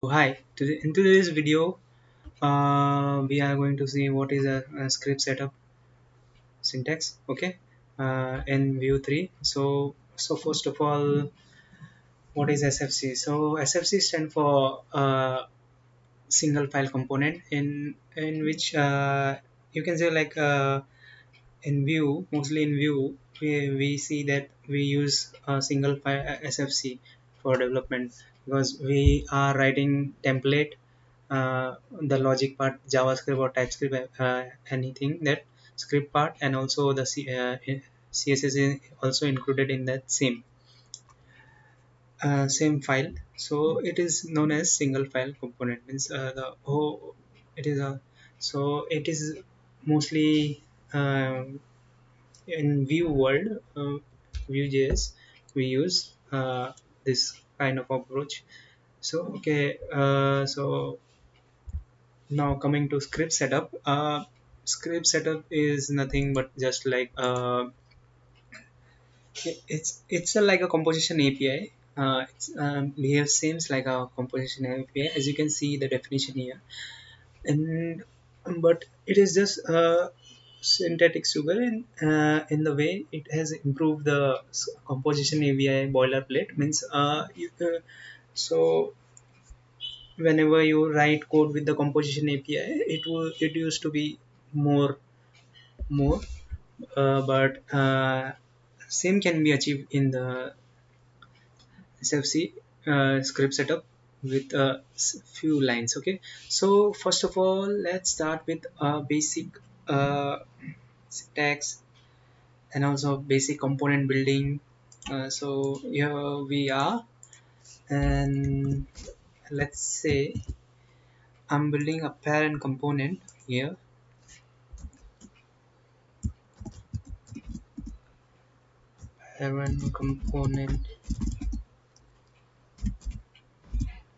Hi, in today's video, we are going to see what is a script setup syntax. Okay, in Vue 3. So first of all, what is SFC? So SFC stands for single file component, in which you can say like in Vue, mostly in Vue, we see that we use a single file SFC for development because we are writing template, the logic part, JavaScript or TypeScript, anything that script part, and also the CSS is also included in that same file. So it is known as single file component. Means it is a so it is mostly in Vue world, Vue.js, we use this kind of approach. So okay, so now coming to script setup. Script setup is nothing but just like it's like a composition API. Behaves seems like a composition API, as you can see the definition here, and but it is just synthetic sugar in the way it has improved the composition API boilerplate. Means so whenever you write code with the composition API, it used to be more, but same can be achieved in the SFC script setup with a few lines. Okay, so first of all, let's start with a basic syntax and also basic component building. So here we are, and let's say I'm building a parent component here. Parent component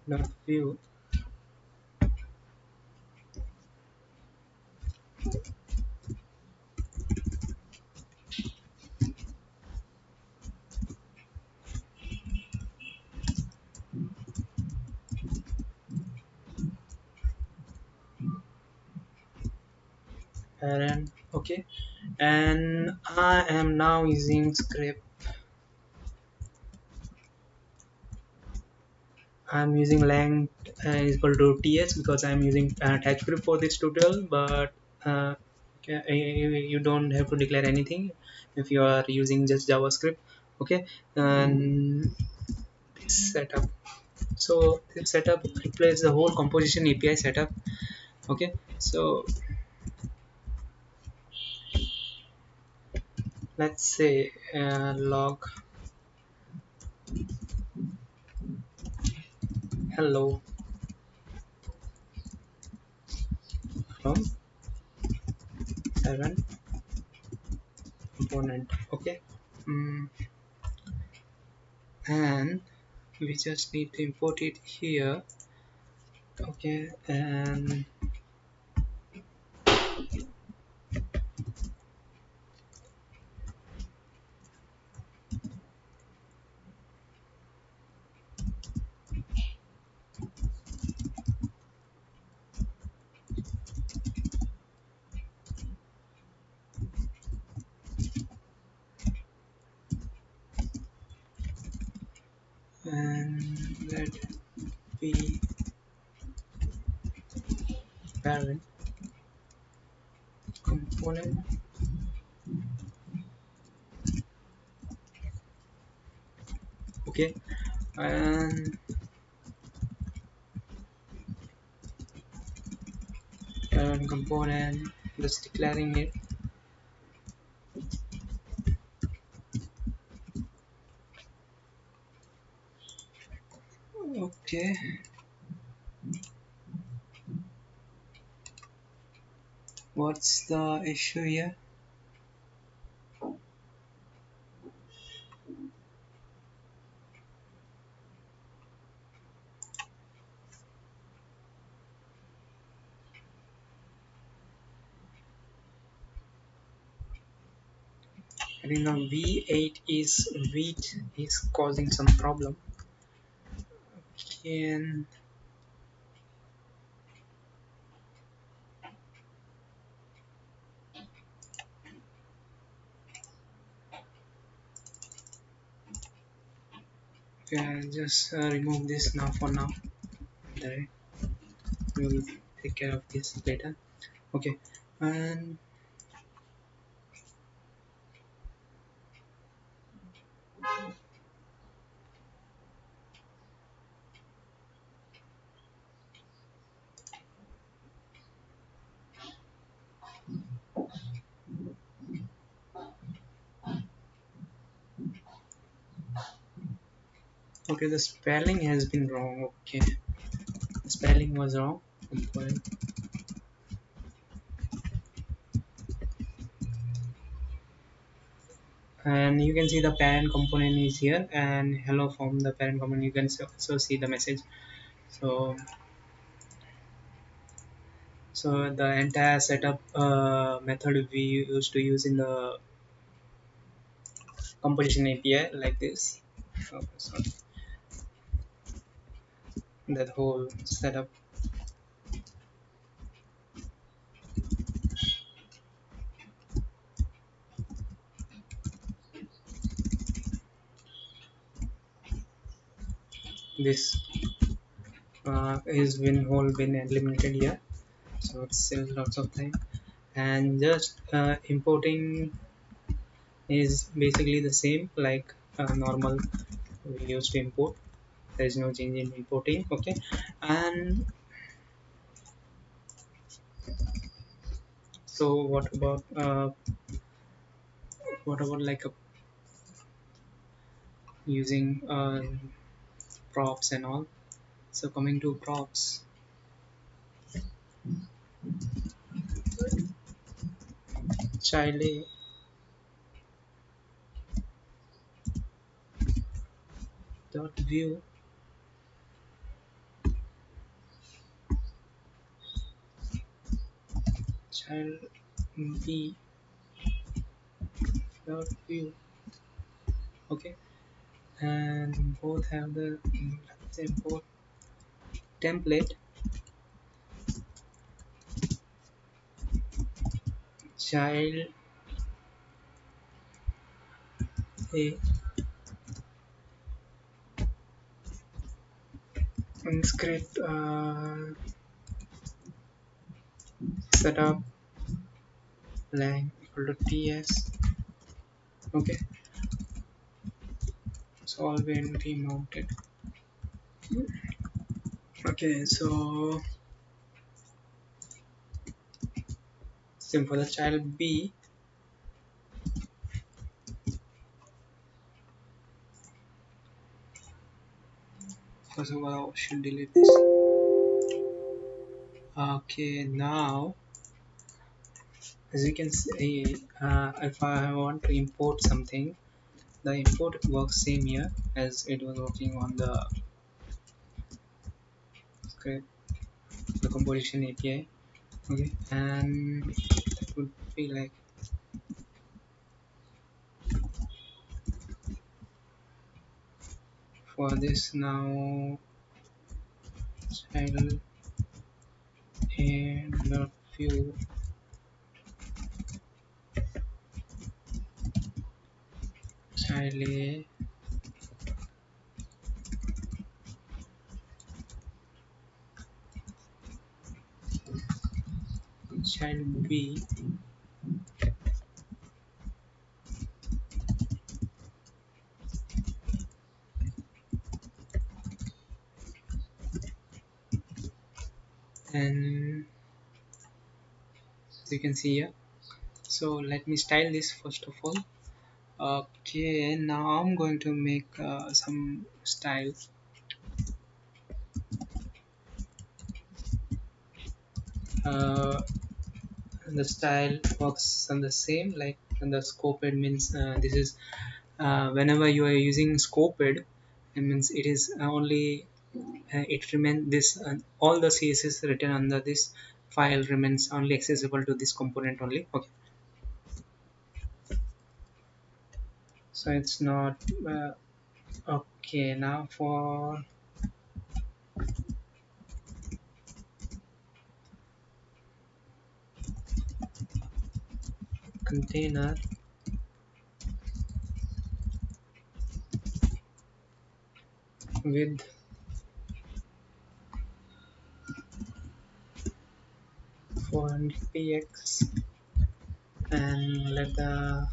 dot view. Parent. Okay, and I am now using script. I'm using length is equal to ts because I'm using TypeScript for this tutorial, but you don't have to declare anything if you are using just JavaScript. Okay, and this setup. So this setup replaces the whole composition API setup. Okay, so let's say log hello from parent component. Okay, mm, and we just need to import it here. Okay, and let be parent component. Okay, and parent component, just declaring it. Okay, what's the issue here? I think now V8 is causing some problem. Can Okay, I'll just remove this now for now. Right, we will take care of this later. Okay, and okay, the spelling has been wrong. Okay, the spelling was wrong. Component. And you can see the parent component is here, and hello from the parent component. You can also see the message. So the entire setup method we used to use in the composition API like this. So that whole setup. This is been whole been implemented here. So it's still lots of time, and just importing is basically the same like normal we used to import. There is no change in importing. Okay, and so what about like using props and all. So coming to props, child a dot view child b dot view. Okay, and both have the let's import template child a script setup lang equal to ts. Okay, so all been remounted. Okay, so same for the child b. First of all, I should delete this. Okay, now as you can see, if I want to import something, the import works same here as it was working on the script, the composition API. Okay, and that would be like for this now child a dot view child a child b, and as you can see here. So let me style this first of all. Okay, now I'm going to make some styles. Uh, the style works on the same like the scoped means this is whenever you are using scoped, it means it is only it remains this all the css written under this file remains only accessible to this component only. Okay, so it's not okay. Now for container, with .400px, and let the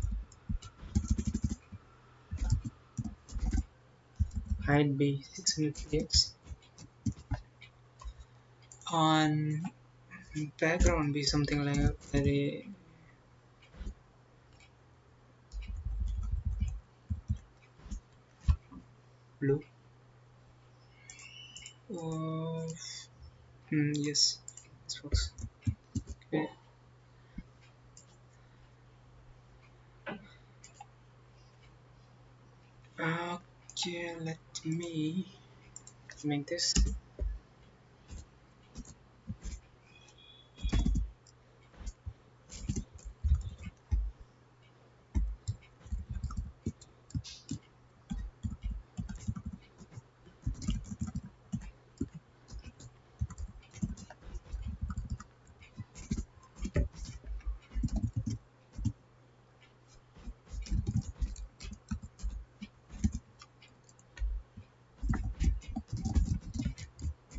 height be 600px, on background be something like a very blue. uh, yes, this works. Okay. Okay, let me make this.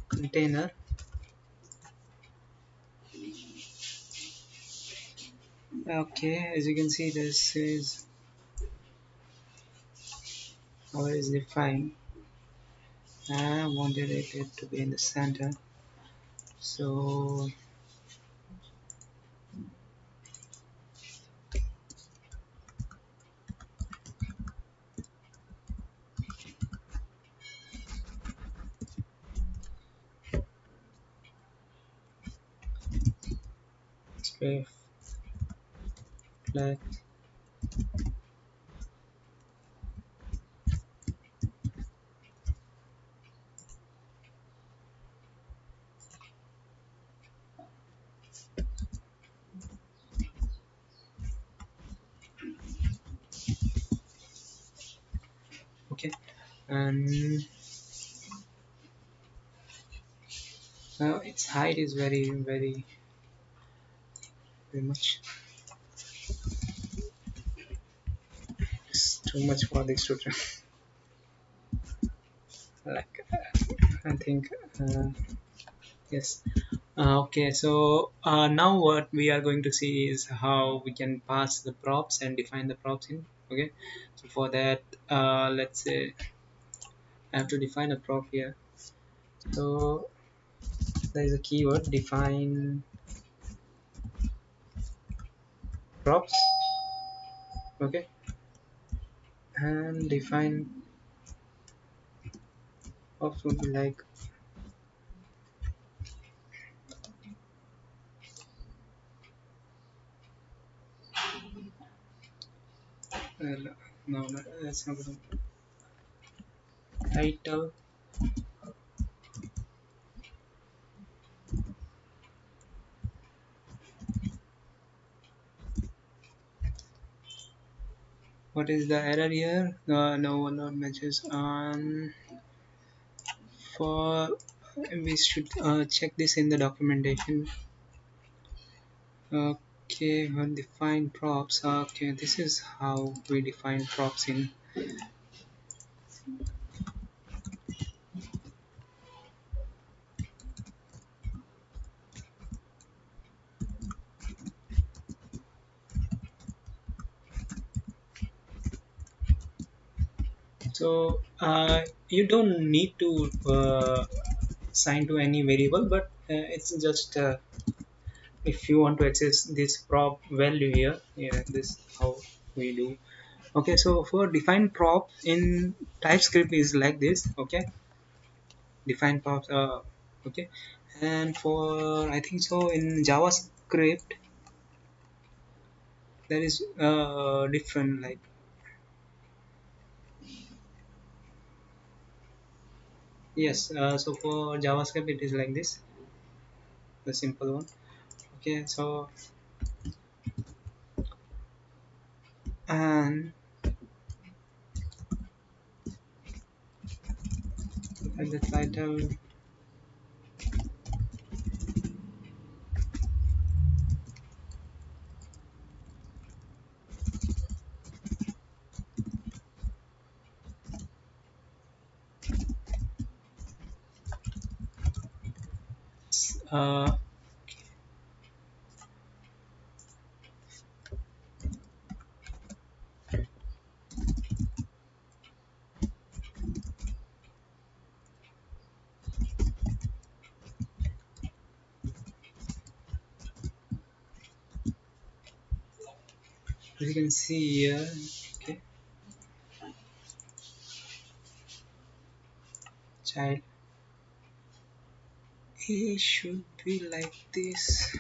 Container. Okay, as you can see, this is how it is defined. I wanted it to be in the center, so straight flat. Okay, and its height is very much. It's too much for this tutorial. Like I think yes. Okay, so now what we are going to see is how we can pass the props and define the props in. Okay, so for that, let's say I have to define a prop here. So there is a keyword define props. Okay, and define props would be like no, that's not good. Title. What is the error here? No, not matches on. For we should check this in the documentation. Okay, define props. Okay, this is how we define props in. So you don't need to assign to any variable, but it's just if you want to access this prop value here, yeah, this is how we do. Okay, so for define props in TypeScript is like this. Okay, define props. Okay, and for I think so in JavaScript there is different like yes. So for JavaScript it is like this, the simple one. Okay, so and at the title. uh, as you can see here, okay, child A should be like this.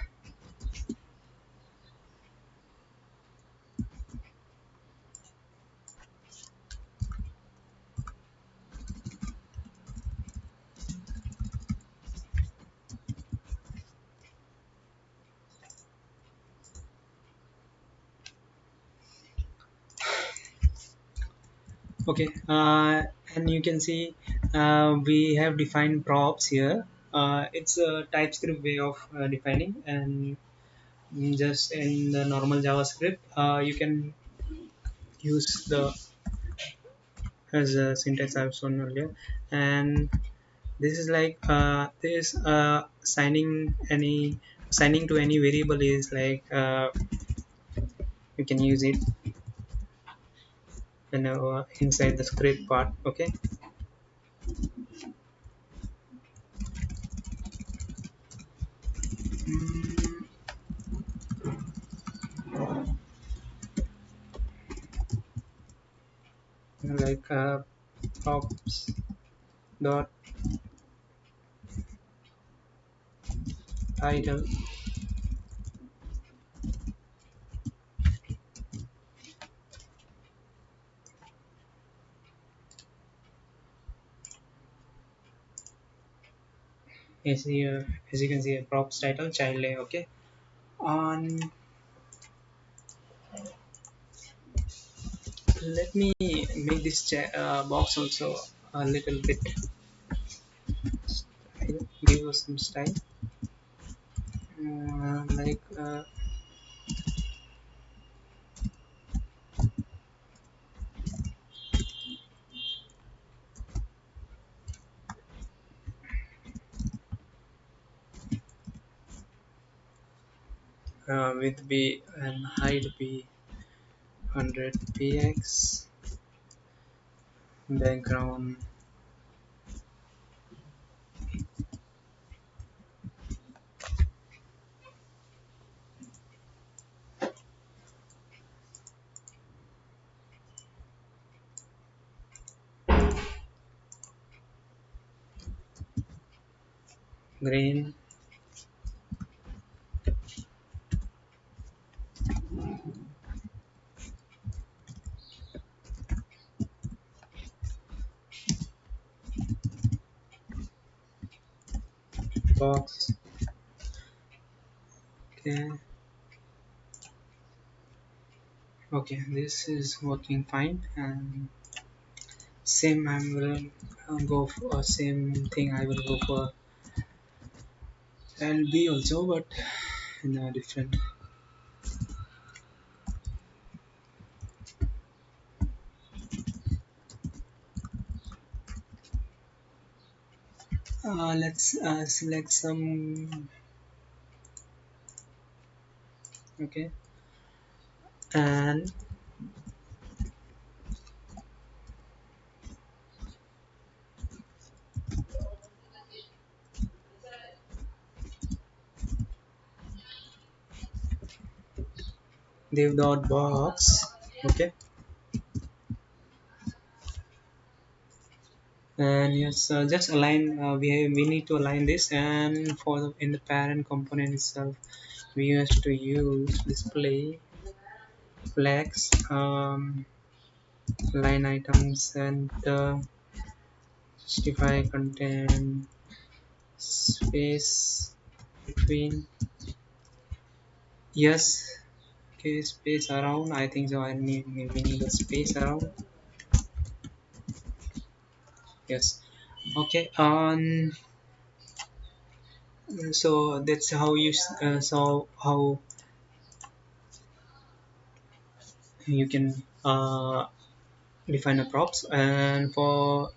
Okay, and you can see we have defined props here. It's a TypeScript way of defining, and just in the normal JavaScript, you can use the as a syntax I've shown earlier. And this is like this assigning to any variable is like you can use it inside the script part. Okay. Mm, like props dot title is here, as you can see, a props title child a. Okay, on let me make this box also a little bit style, give us some style, like with b and height be 100 px, background green, box. Okay, okay, this is working fine. And same I will go for same thing, I will go for LB also, but in a different. Let's select some. Okay, and div dot box. Okay, and yes, just align. We need to align this, and for in the parent component itself, we used to use display flags, line items, and justify content space between. Yes. Okay, space around. I think so. We need a space around. Yes. Okay. So that's how you so how you can define a props, and for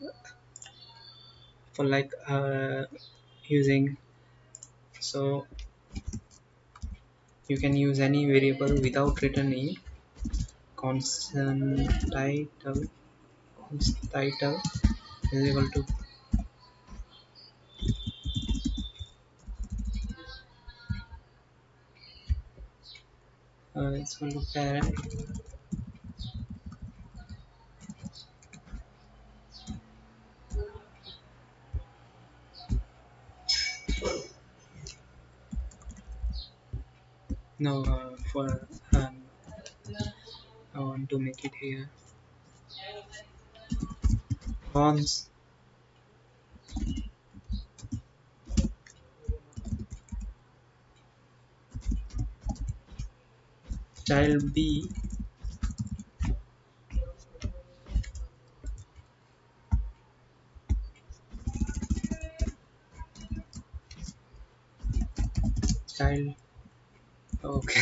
like using So you can use any variable without returning constant title. Const title is equal to it's equal to parent. No, for I want to make it here. Cons child B child. Okay.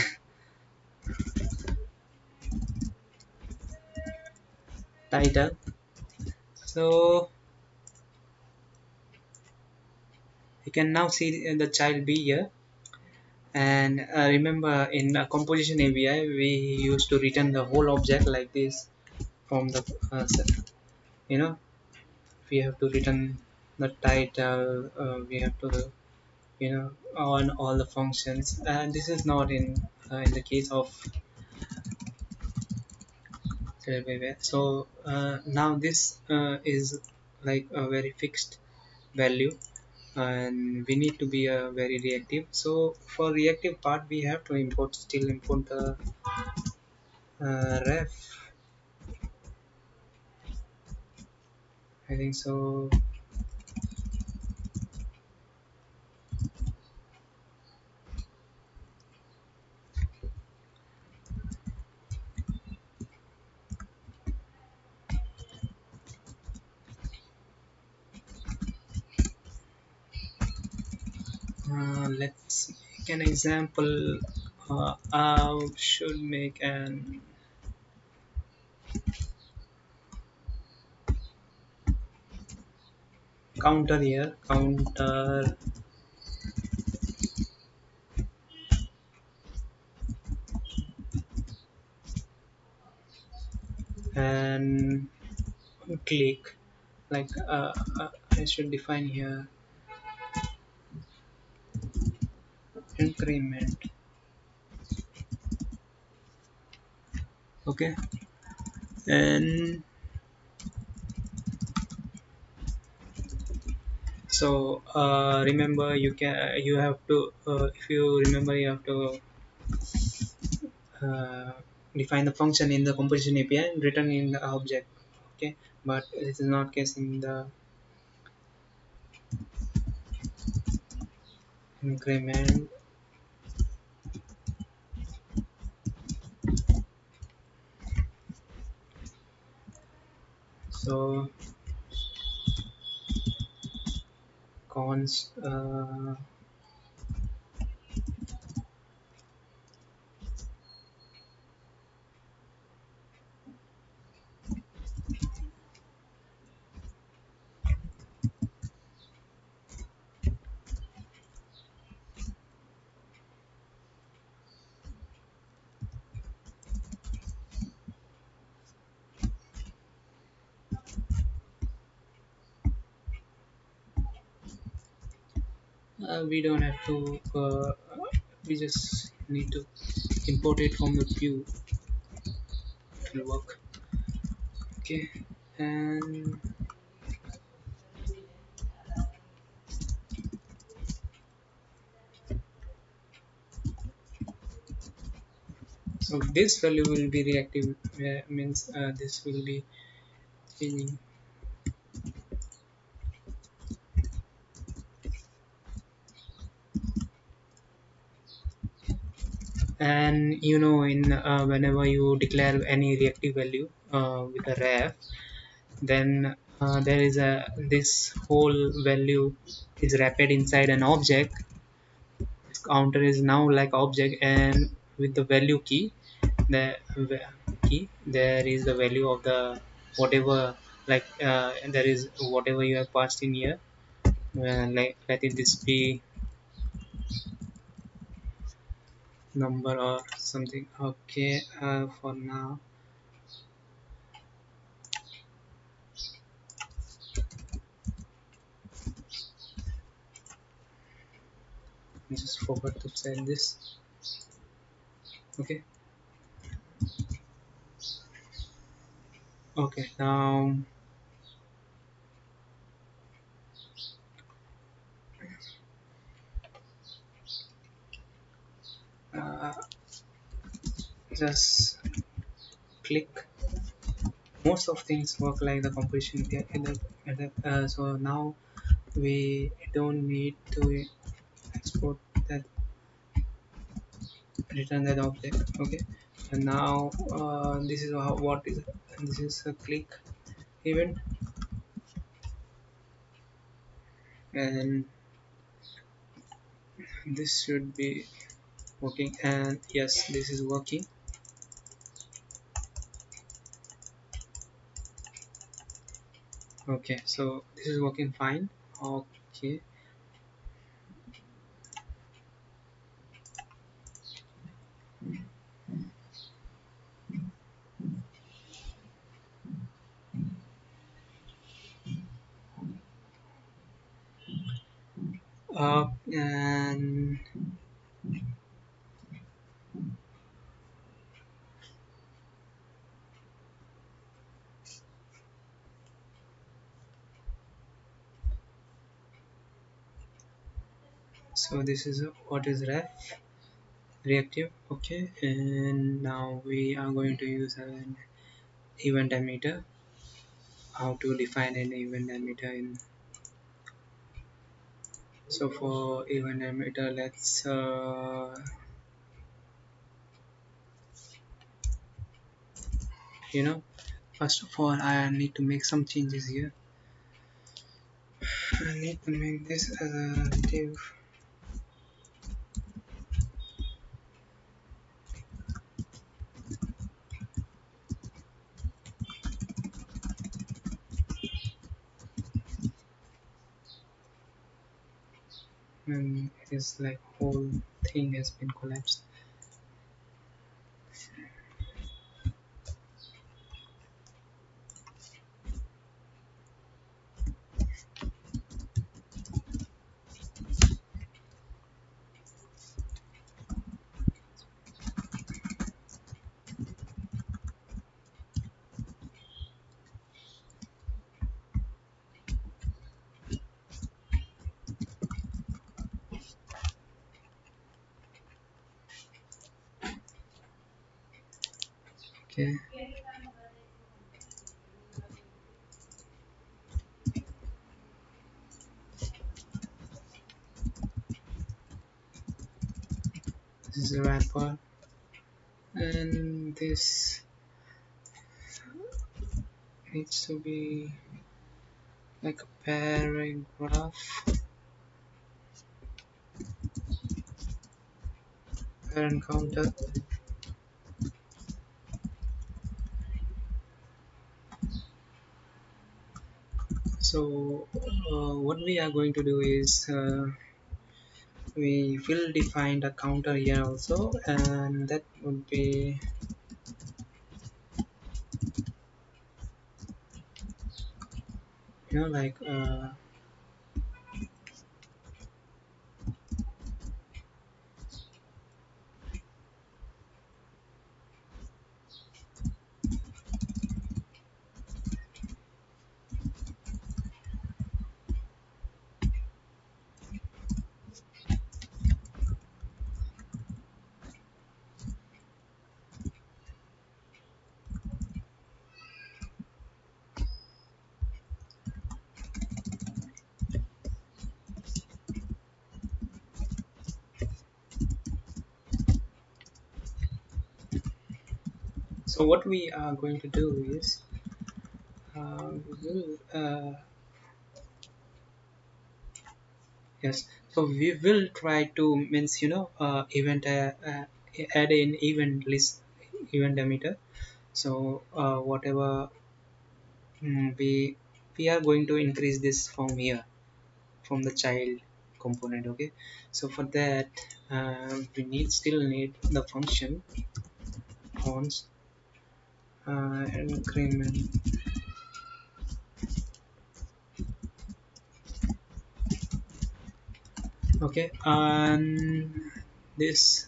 Title. So you can now see the child B here. And remember, in composition API, we used to return the whole object like this from the you know we have to return the title. We have to on all the functions. And this is not in the case of Silverware. So now this is like a very fixed value, and we need to be very reactive. So for reactive part, we have to still import the ref. I think so. Let's make an example. I should make an counter here. Counter and click. Like I should define here increment. Okay, and so remember, you have to if you remember, you have to uh, define the function in the composition API and return in the object. Okay, but this is not case in the increment. So const we don't have to we just need to import it from the view. It will work. Okay, and so this value will be reactive, means this will be changing. And in whenever you declare any reactive value with a ref, then there is a this whole value is wrapped inside an object. This counter is now like object, and with the value key, the there is the value of the whatever, like there is whatever you have passed in here. Like let it this be number or something. Okay, for now, I just forgot to set this. Okay, okay, now uh, just click. Most of things work like the composition. So now we don't need to export that, return that object. Okay, and now this is how, what is, this is a click event, and this should be working, and yes, this is working. Okay, so this is working fine. Okay, and so this is what is ref reactive. Okay, and now we are going to use an event emitter. How to define an event emitter in, so for event emitter, let's you know, first of all I need to make some changes here. I need to make this as a div. And it is like whole thing has been collapsed. Okay, this is a wrapper, and this needs to be like a paragraph, parent counter. So what we are going to do is we will define the counter here also, and that would be, like so what we are going to do is we will yes, so we will try to means, event add in event list, event emitter. So whatever, we are going to increase this from here, from the child. component. Okay, so for that we still need the function const increment. Okay, and this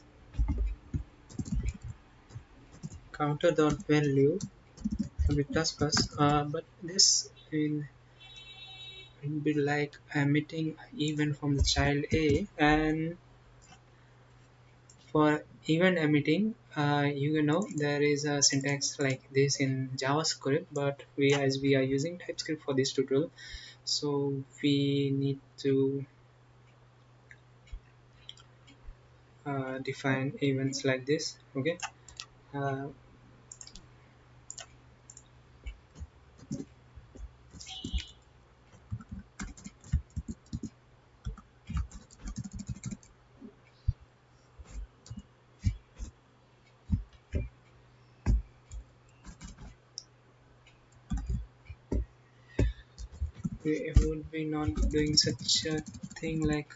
counter dot value with plus plus, but this will be like emitting event from the child A, and for event emitting, you know there is a syntax like this in JavaScript, but as we are using TypeScript for this tutorial, so we need to define events like this. Okay, uh, we would be not doing such a thing like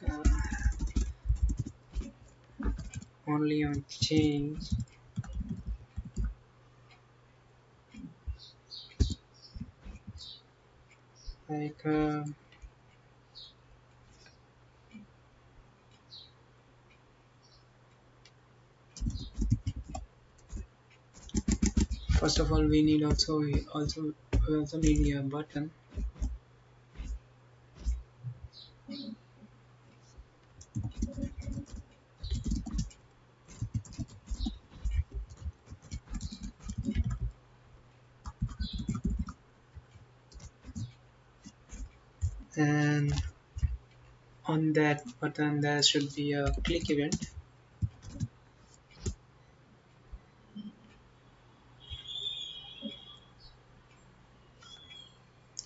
only on change, like first of all we need also need a button, and on that button there should be a click event,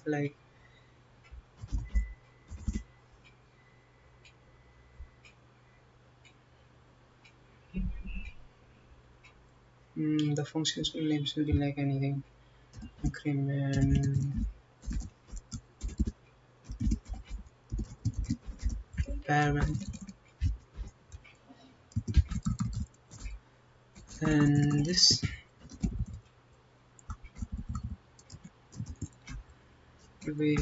like the function's name should be like anything, increment parent, and this will be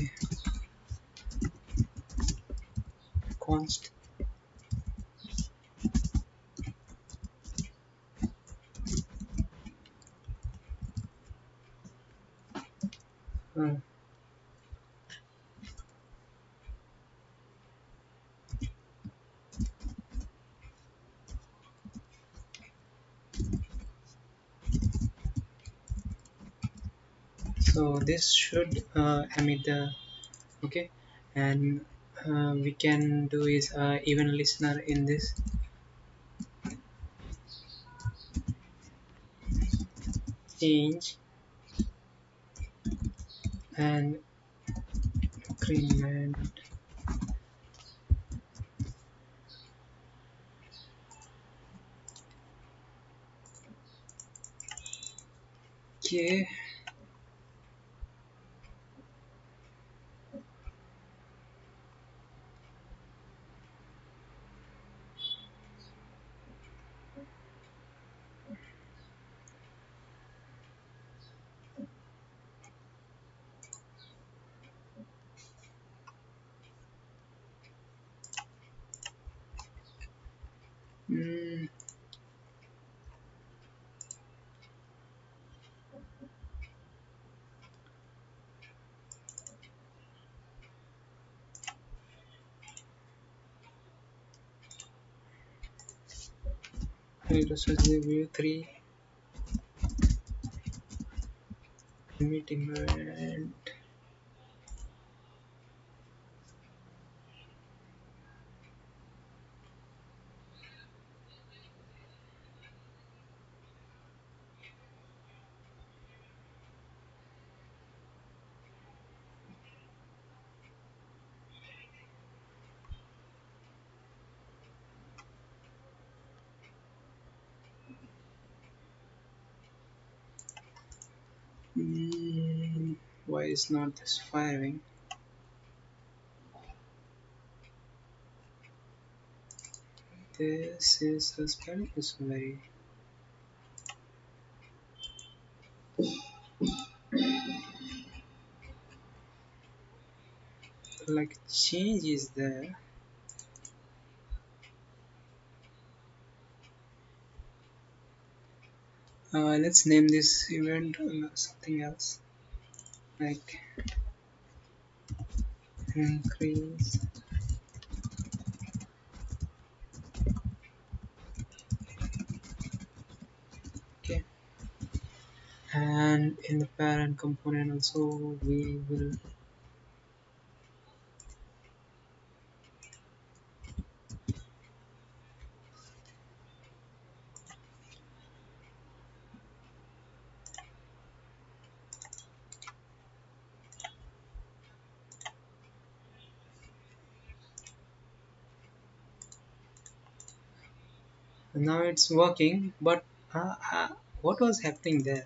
const. uh, so this should emit the okay, and we can do is even listener in this change and increment. Okay, mm, I need to search the vue3 meeting event. Why is not this firing? this is the spelling is very like change is there. Let's name this event something else like increase. Okay, and in the parent component also we will now it's working, but what was happening there?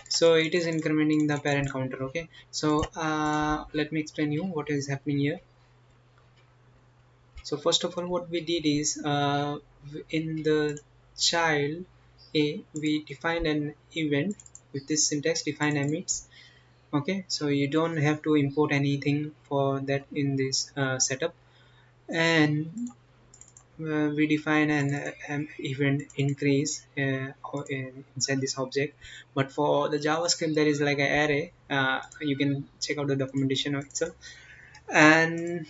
So it is incrementing the parent counter. Okay, so let me explain you what is happening here. So first of all, what we did is in the child a we defined an event with this syntax define emits. Okay, so you don't have to import anything for that in this setup, and we define an event increase inside this object. But for the JavaScript there is like an array. You can check out the documentation itself, and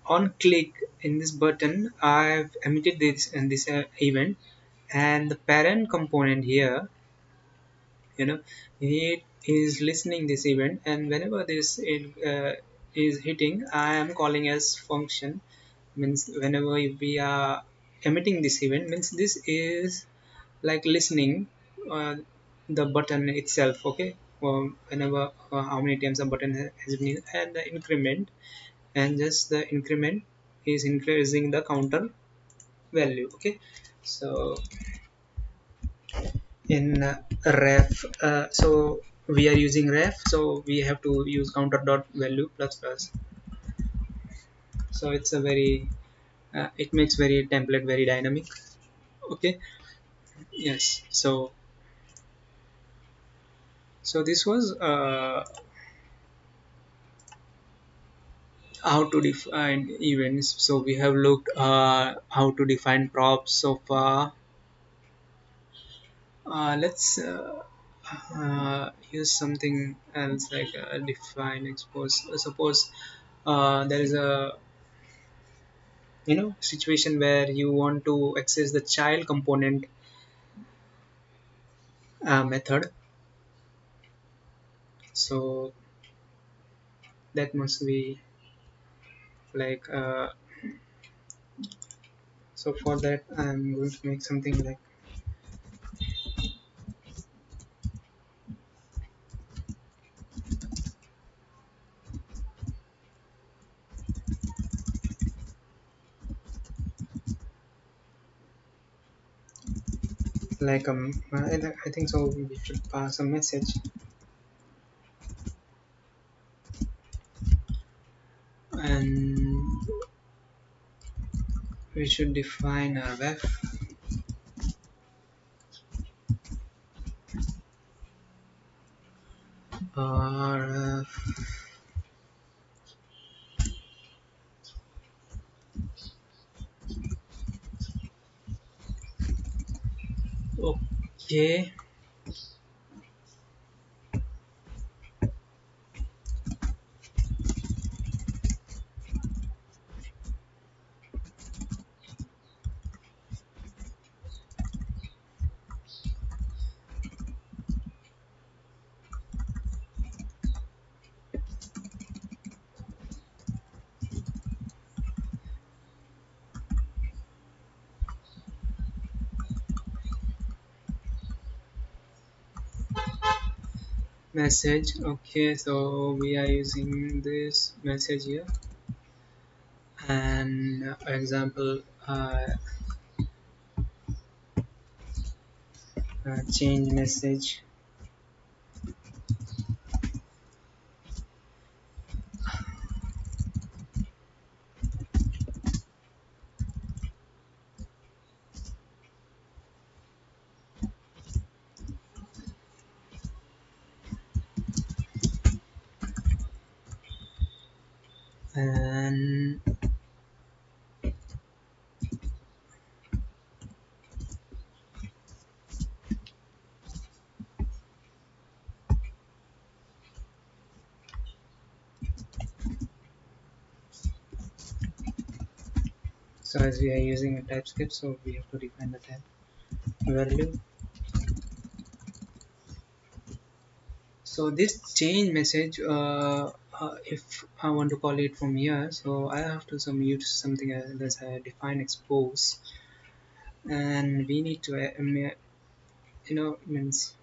on click in this button I've emitted this and this event, and the parent component here, it is listening this event, and whenever this it is hitting, I am calling as function. Means whenever we are emitting this event, means this is like listening the button itself. Okay, whenever how many times a button has been, and the increment, and just the increment is increasing the counter value. Okay, so in ref, so we are using ref, so we have to use counter dot value plus plus. So it's a very it makes very template very dynamic. Okay, yes. So this was how to define events. So we have looked how to define props so far. Let's use something else like define expose. Suppose there is a situation where you want to access the child component method. So that must be like so for that I'm going to make something like I think so we should pass a message, and we should define a ref or okay. Message. Okay, so we are using this message here, and example change message. So as we are using a TypeScript, so we have to define the type value. So this change message, if I want to call it from here, so I have to some use something as a define expose, and we need to means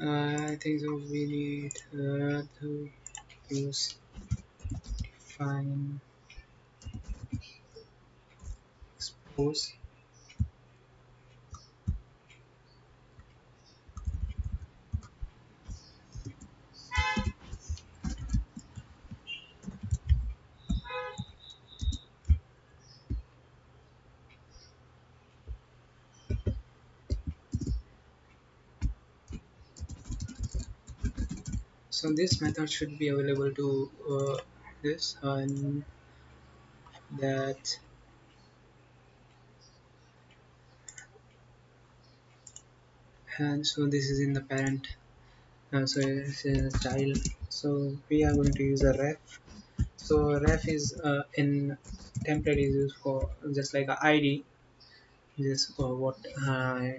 I think so we need to use define expose. So this method should be available to this and that, and so this is in the parent, so it's in a child, so we are going to use a ref. So ref is in template is used for just like a id, just what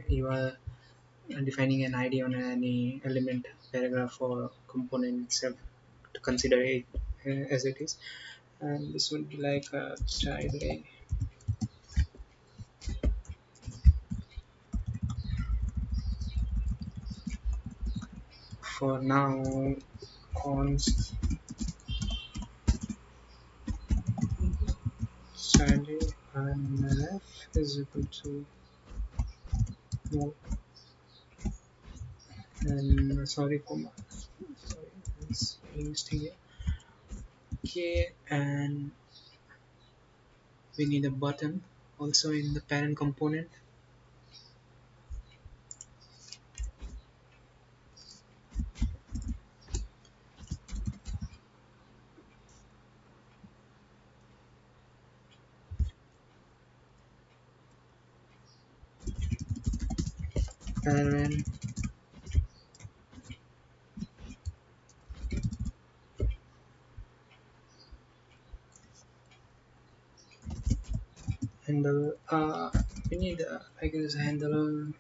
you are defining an id on any element, paragraph or component itself, to consider it as it is. And this would be like a child A. For now, const child A and ref is equal to no, and sorry for my sorry, it's mistake here. Okay, and we need a button also in the parent component. Parent handle, we need I guess handle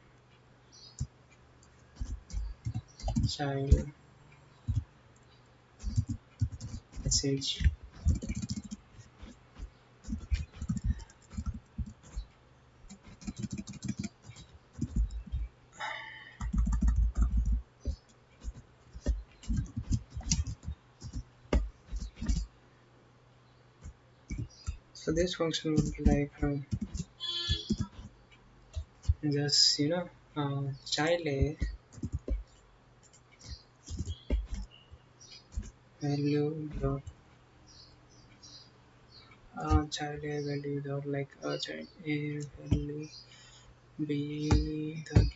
child message. So this function would be like just child a value dot child a value dot like child a value be the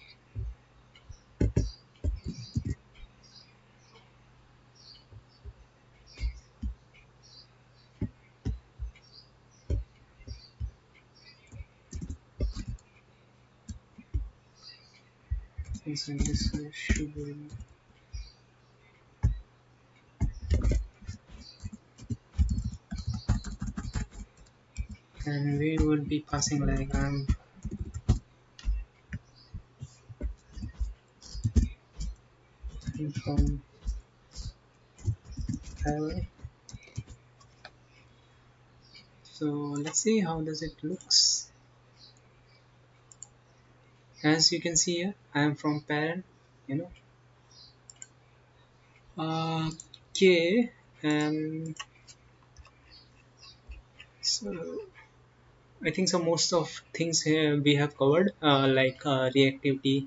inside this should be, and we would be passing like I'm from Taiwan. So let's see how does it looks. As you can see here, I am from parent, you know. Okay, and so I think so most of things here we have covered, like reactivity,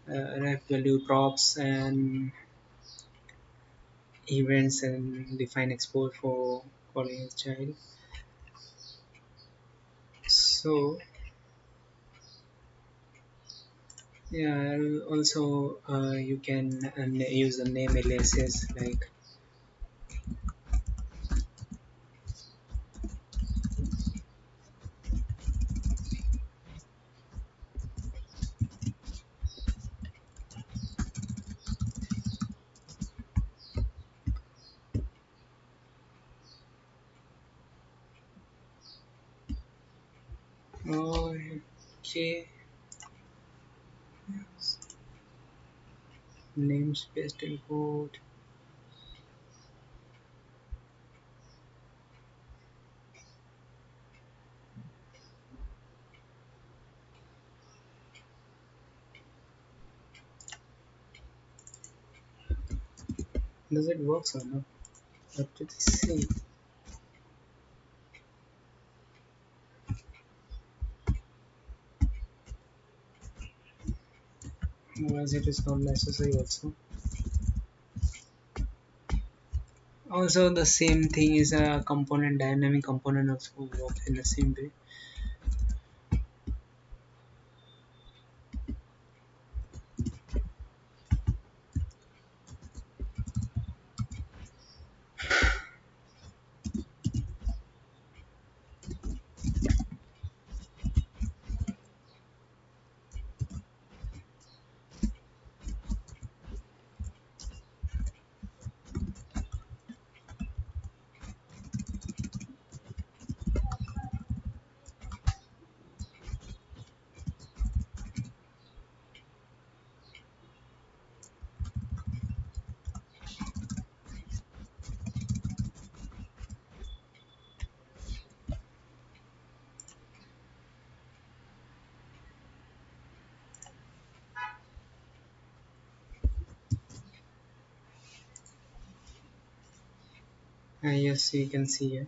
ref value props, and events, and define export for calling a child. So yeah, also you can use the name aliases like Okay, namespace import. Does it work or not? Let us see. Otherwise, it is not necessary also. Also, the same thing is a component, dynamic component also work in the same way. Yes, you can see it.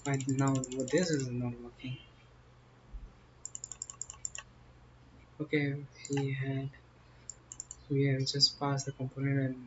Right now, this is not working. Okay, we have just passed the component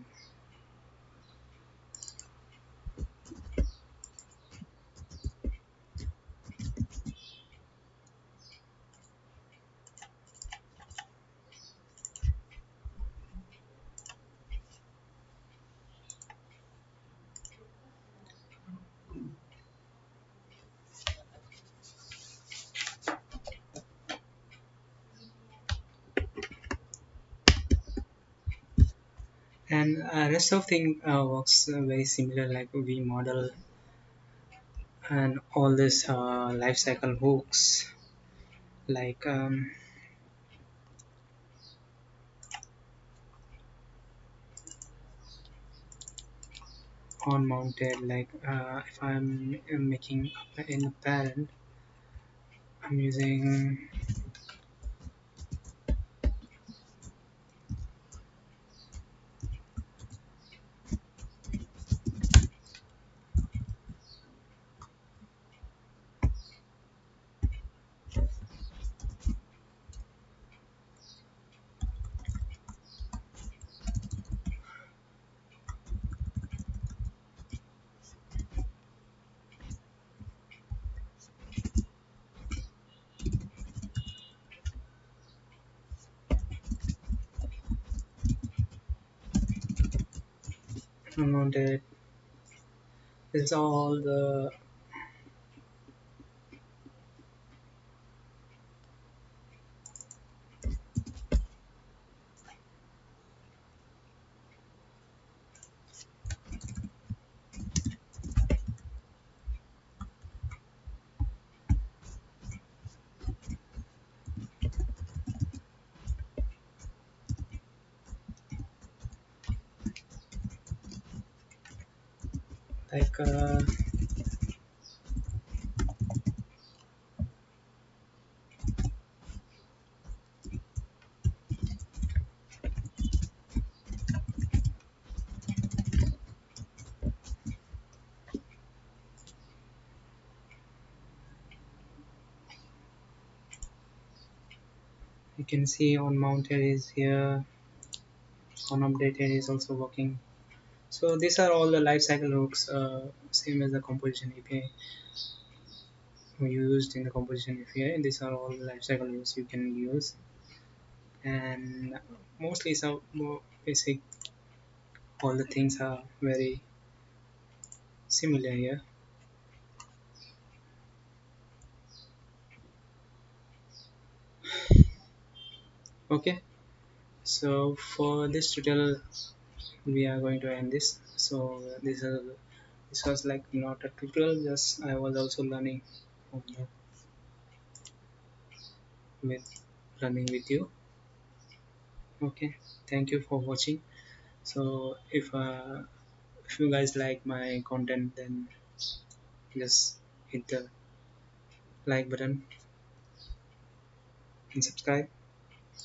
and rest of thing works very similar like we model and all this life cycle hooks like on mounted like if I'm making in a parent I'm using unmounted. It's all the like you can see on mounted is here, on updated is also working. So these are all the lifecycle hooks, same as the composition API we used in the composition API. These are all the lifecycle hooks you can use, and mostly some more basic. All the things are very similar here. Okay, so for this tutorial, we are going to end this. So this is This was like not a tutorial, just I was also learning from with learning with you. Okay, thank you for watching. So if you guys like my content, then just hit the like button and subscribe.